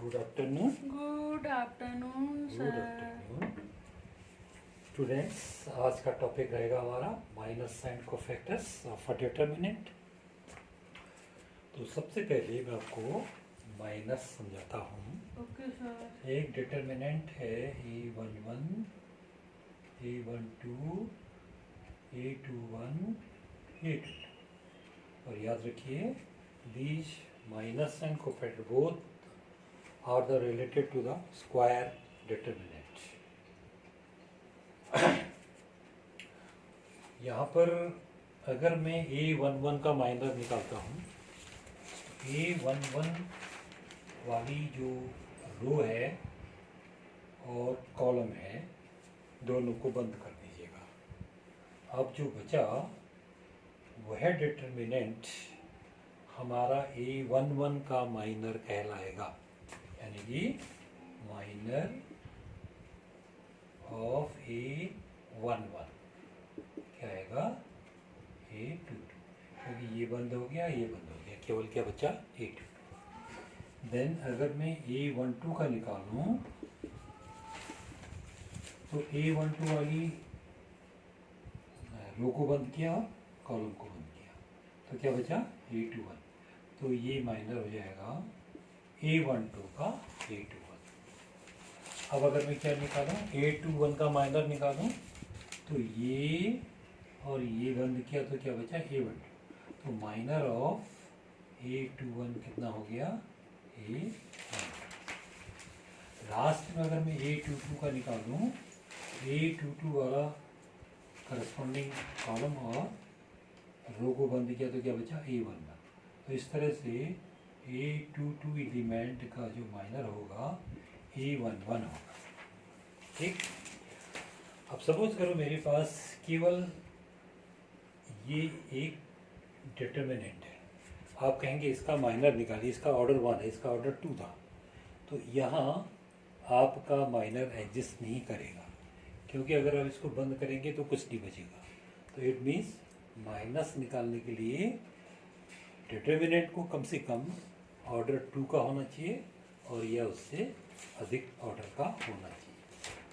Good afternoon. Good afternoon good sir. Afternoon students. आज का topic रहेगा हमारा minus sign cofactors of a determinant. तो सबसे पहले मैं आपको माइनस समझाता हूँ। Okay sir. एक डिटरमिनेंट है A11, A12, A21, A22 और याद रखिए these minus sign cofactor both are the related to the square determinant। यहाँ पर अगर मैं A11 का माइनर निकालता हूँ, A11 वाली जो रो है और कॉलम है दोनों को बंद कर दीजिएगा। अब जो बचा वह डिटरमिनेंट हमारा A11 का माइनर कहलाएगा, यानी कि माइनर ऑफ A11 क्या आएगा A22, क्योंकि ये बंद हो गया ये बंद हो गया, केवल क्या बचा A22। देन अगर मैं A12 का निकालूं तो A12 वाली रो को बंद किया कॉलम को बंद किया तो क्या बचा A21, तो ये माइनर हो जाएगा A12 का A21। अब अगर मैं क्या निकालूं A21 का माइनर निकालूं तो ये और ये बंद किया तो क्या बचा A12, तो माइनर ऑफ A21 कितना हो गया A12। लास्ट में अगर मैं A22 का निकालूं A22 वाला करस्पॉन्डिंग कॉलम और रो को बंद किया तो क्या बचा A11। तो इस तरह से A22 एलिमेंट का जो माइनर होगा A11 होगा। ठीक। अब सपोज करो मेरे पास केवल ये एक डिटरमिनेंट है, आप कहेंगे इसका माइनर निकालिए, इसका ऑर्डर 1 है, इसका ऑर्डर 2 था, तो यहाँ आपका माइनर एग्जिस्ट नहीं करेगा, क्योंकि अगर आप इसको बंद करेंगे तो कुछ नहीं बचेगा। तो इट मीन्स माइनस निकालने के लिए डिटरमिनेंट को कम से कम ऑर्डर 2 का होना चाहिए और यह उससे अधिक ऑर्डर का होना चाहिए।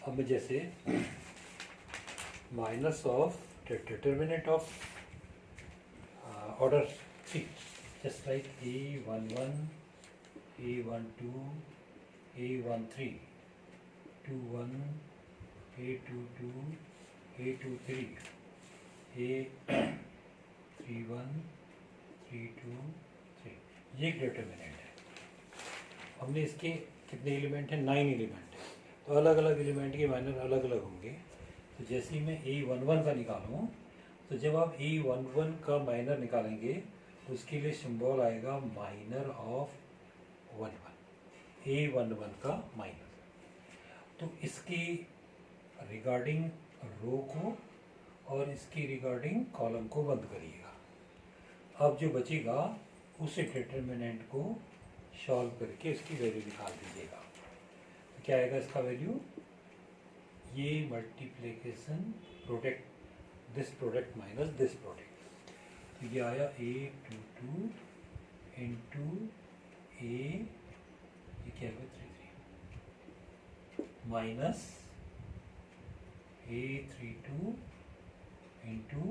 अब जैसे minus of determinant of order 3, just like A11, A12, A13, 21, A22, A23, A31, 323, ये एक डिटरमिनेंट है। हमने इसके कितने एलिमेंट हैं 9 एलिमेंट है, तो अलग अलग एलिमेंट के माइनर अलग अलग होंगे। तो जैसे ही मैं A11 का निकालूँ तो जब आप A11 का माइनर निकालेंगे तो उसके लिए सिंबल आएगा माइनर ऑफ 11, A11 का माइनर। तो इसकी रिगार्डिंग रो को और इसकी रिगार्डिंग कॉलम को बंद करिएगा। अब जो बचेगा उस डिटरमिनेंट को सॉल्व करके इसकी वैल्यू निकाल दीजिएगा। तो क्या आएगा इसका वैल्यू, ये multiplication product this product minus this product, तो ये आया A22 इंटू ये क्या है 33 माइनस A32 इंटू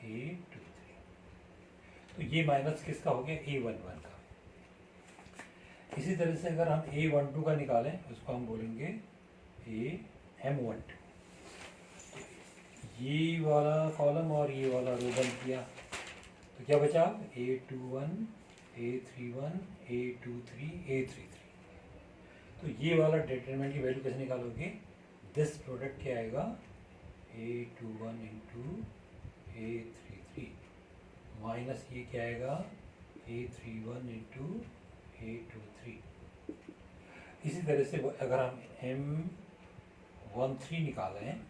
A23। तो ये माइनस किसका हो गया A11 का। इसी तरह से अगर हम A12 का निकालें उसको हम बोलेंगे M12। ये वाला कॉलम और ये वाला रो बंद किया तो क्या बचा A21, A31, A23, A33। तो ये वाला डिटरमिनेंट की वैल्यू कैसे निकालोगे, दिस प्रोडक्ट क्या आएगा A21 इंटू A33 माइनस ये क्या आएगा A31 इंटू A23। इसी तरह से अगर हम M13 निकालें,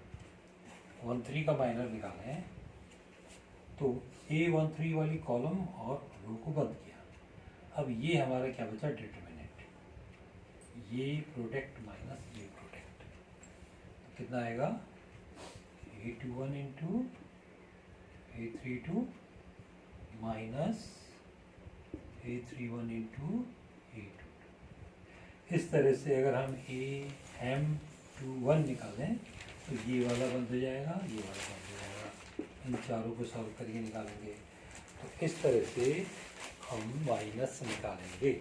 13 का माइनर निकालें तो A13 वाली कॉलम और रो को बंद किया। अब ये हमारा क्या बचा डिटरमिनेंट, ये प्रोडक्ट माइनस ये प्रोडक्ट, तो कितना आएगा A21 into A32 minus A31 into A22। इस तरह से अगर हम AM21 निकालें तो ये वाला बंद हो जाएगा, ये वाला बंद हो जाएगा। इन चारों को सॉल्व करके निकालेंगे तो इस तरह से हम माइनस निकालेंगे।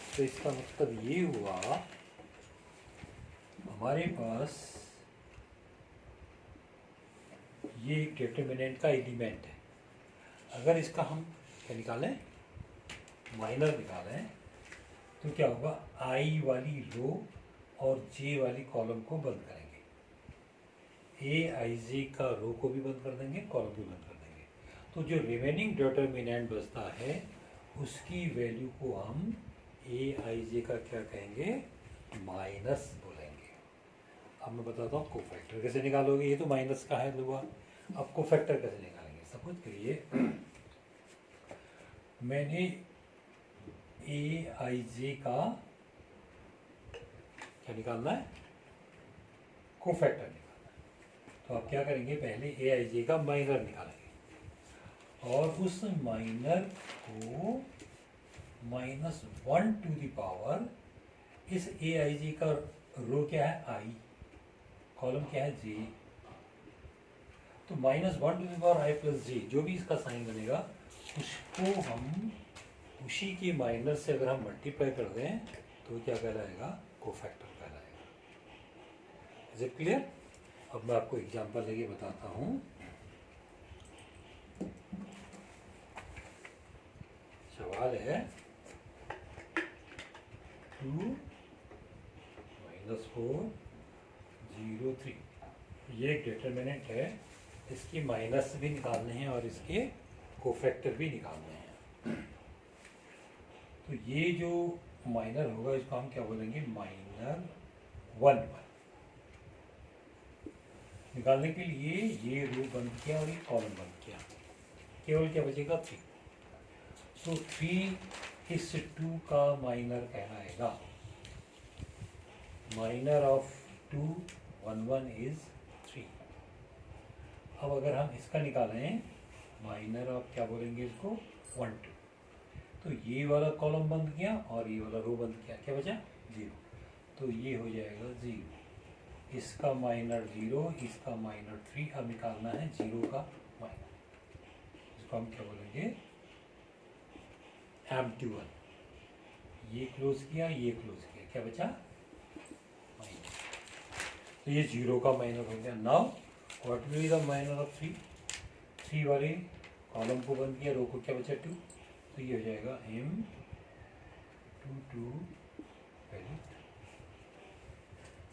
तो इसका मतलब ये हुआ हमारे पास ये एक डिटरमिनेंट का एलिमेंट है। अगर इसका हम क्या निकालें, माइनर निकालें, तो क्या होगा, आई वाली रो और जे वाली कॉलम को बंद करेंगे। ए आई जे का रो को भी बंद कर देंगे, कॉलम भी बंद कर देंगे। तो जो रिमेनिंग डिटरमिनेंट बचता है उसकी वैल्यू को हम ए आई जे का क्या कहेंगे, माइनस बोलेंगे। अब मैं बताता हूँ कोफैक्टर कैसे निकालोगे। ये तो माइनस का है हुआ, अब कोफैक्टर कैसे निकालेंगे। सपोज करिए मैंने ए आई जे का क्या निकालना है, कोफैक्टर निकालना है। तो आप क्या करेंगे, पहले ए आई जे का माइनर निकालेंगे और उस माइनर को -1 टू द पावर, इस ए आई जे का रो क्या है आई, कॉलम क्या है जे, तो -1 to the power i plus j, जो भी इसका साइन बनेगा उसको हम उसी के माइनर से अगर हम मल्टीप्लाई कर दें तो क्या कहलाएगा, कोफैक्टर कहलाएगा। Is it clear. अब मैं आपको एग्जांपल लेके बताता हूँ। सवाल है 2 - 4 0 3, ये एक डिटरमिनेंट है, इसकी माइनस भी निकालने हैं और इसके कोफैक्टर भी निकालने हैं। तो ये जो माइनर होगा इसको हम क्या बोलेंगे, -1 निकालने के लिए ये रो बंद किया और ये कॉलम बंद किया, केवल क्या बचेगा 3। तो 3 इस 2 का माइनर कहलाएगा। Minor of 2 1 1 is 3। अब अगर हम इसका निकालें, माइनर ऑफ क्या बोलेंगे इसको, 1 2, तो ये वाला कॉलम बंद किया और ये वाला रो बंद किया, क्या बचा 0। तो ये हो जाएगा 0, इसका माइनर 0, इसका माइनर 3। अब निकालना है 0 का माइनर, इसको हम क्या बोलेंगे, M21। ये क्लोज किया, ये क्लोज किया, क्या बचा माइनर। तो ये 0 का माइनर हो गया। Now what will be the minor of 3, 3 वाले कॉलम को बंद किया, रो को क्या बचा 2, तो ये हो जाएगा M22 वैल्यू।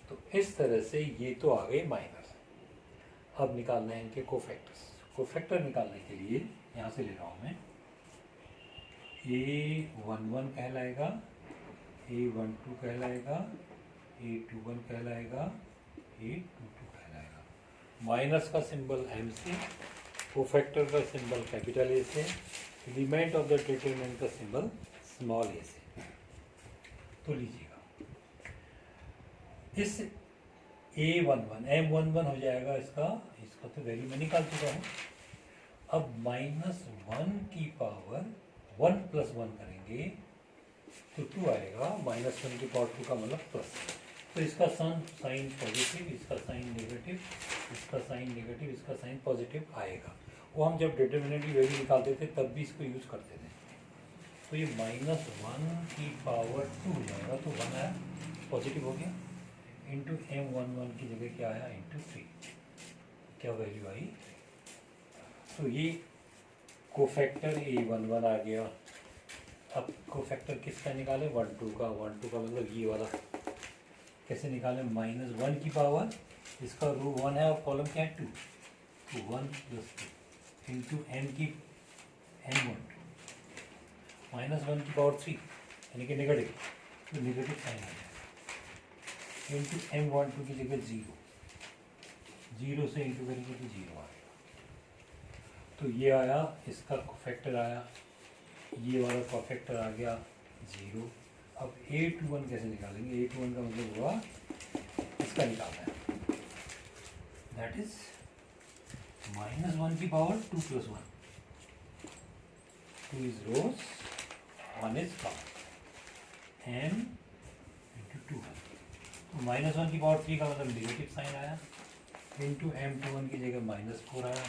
तो इस तरह से ये तो आ गए माइनर। अब निकालना है इनके कोफैक्टर्स। कोफैक्टर निकालने के लिए यहाँ से ले रहा हूँ मैं, A11 कहलाएगा, A12 कहलाएगा, A21 कहलाएगा, A22 कहलाएगा। माइनस का सिंबल M से, कोफैक्टर का सिंबल कैपिटल ए से, एलिमेंट ऑफ द डिटरमिनेंट का सिंबल स्मॉल ए से। तो लीजिएगा इस A11 M11 हो जाएगा, इसका तो वैल्यू मैं निकाल चुका हूँ। अब -1 की पावर 1 + 1 करेंगे तो 2 आएगा, -1 की पावर 2 का मतलब प्लस। तो इसका साइन पॉजिटिव, इसका साइन नेगेटिव, इसका साइन नेगेटिव, इसका साइन पॉजिटिव आएगा। वो हम जब डिटरमिनेंट की वैल्यू निकालते थे तब भी इसको यूज़ करते थे। तो ये -1 की पावर 2 हो जाएगा, तो 1 आया, पॉजिटिव हो गया, इंटू M11 की जगह क्या आया, इंटू 3, क्या वैल्यू आई। तो ये कोफैक्टर A11 आ गया। अब कोफैक्टर किसका निकाले, 1 2 का। 1 2 का मतलब ये वाला कैसे निकालें, -1 की पावर, इसका रो 1 है और कॉलम क्या है 2, तो 1 + 2 इंटू M की M12 -1 की पावर 3 यानी कि नेगेटिव, तो नेगेटिव साइन आ जाएगा, इंटू M12 की जगह 0, 0 से इंटू करेंगे तो 0 आएगा। तो ये आया, इसका कोफैक्टर आया, ये वाला कोफैक्टर आ गया 0। अब A21 कैसे निकालेंगे, A21 का मतलब हुआ इसका निकालना है, दैट इज -1 की power 2 + 1, 2 is rows one is common m into two तो -1 की पावर 3 का मतलब नेगेटिव साइन आया इंटू m21 की जगह -4 आया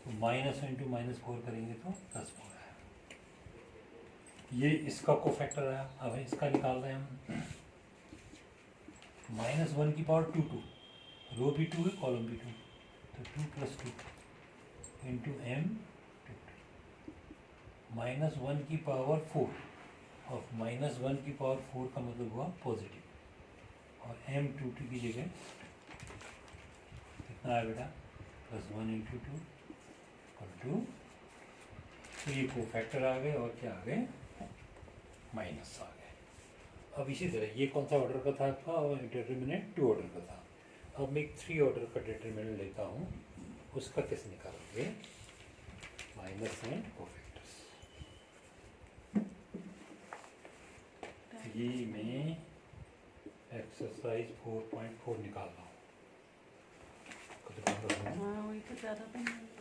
तो माइनस इंटू -4 करेंगे तो +4 आया। ये इसका कोफैक्टर आया। अब इसका निकाल रहे हैं हम -1 की पावर 2 रो भी 2 है कॉलम भी 2 तो 2 + 2 इंटू m -1 की पावर 4 और -1 की पावर 4 का मतलब हुआ पॉजिटिव और m22 की जगह कितना आया बेटा +1 इंटू 2 और 2 तो ये कोफैक्टर आ गए और क्या आ गए माइनस आ गए। अब इसी तरह ये कौन सा ऑर्डर का था आपका और डिटर्मिनेंट 2 ऑर्डर का था। अब मैं एक 3 ऑर्डर का डिटर्मिनेंट लेता हूँ उसका कैसे निकालोगे माइनस एंड कोफैक्टर्स। ये मैं एक्सरसाइज 4.4 निकाल रहा हूँ। हाँ वही तो ज़्यादा तो नहीं